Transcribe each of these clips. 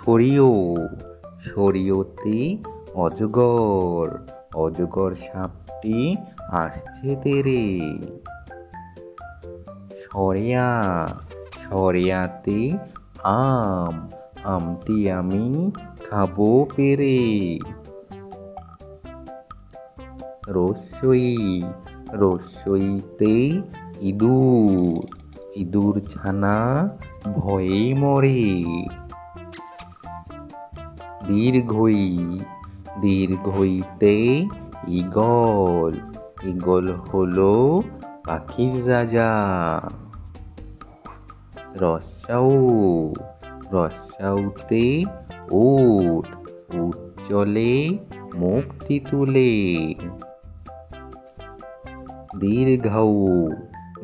সরিও সরিওতে অজগর অজগর সাপটি আসছে তেরে। সরেয়া সরেয়াতে আম আমটি আমি খাবো পেরে। রস্যই রস্যইতে ইঁদুর ইঁদুর ছানা ভয়ে মরে। দীর্ঘই দীর্ঘইতে ঈগল ঈগল হলো পাখির রাজা। রস্যাউ রস্যাউতে উট উট চলে মুখটি তুলে। দীর্ঘৌ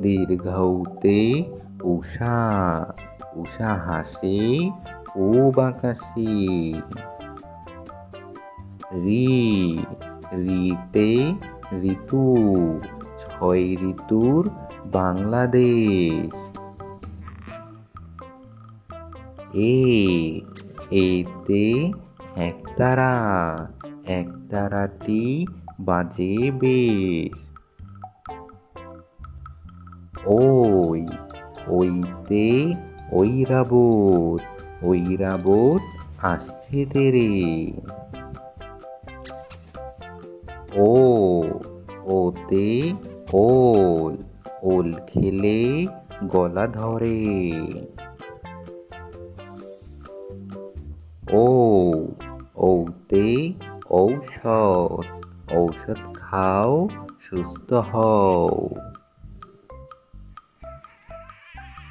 দীর্ঘৌতে উষা উষা হাসে পূব আকাশে। ঋ ঋতে ঋতু ছয় ঋতুর বাংলাদেশ। এতে একতারা একতারাটি বাজে বেশ। ওইতে ঐরাবত ঐরাবত আসছে তেরে। ওতে ওল ওল খেলে গলা ধরে। ওতে ঔষধ ঔষধ খাও সুস্থ হও।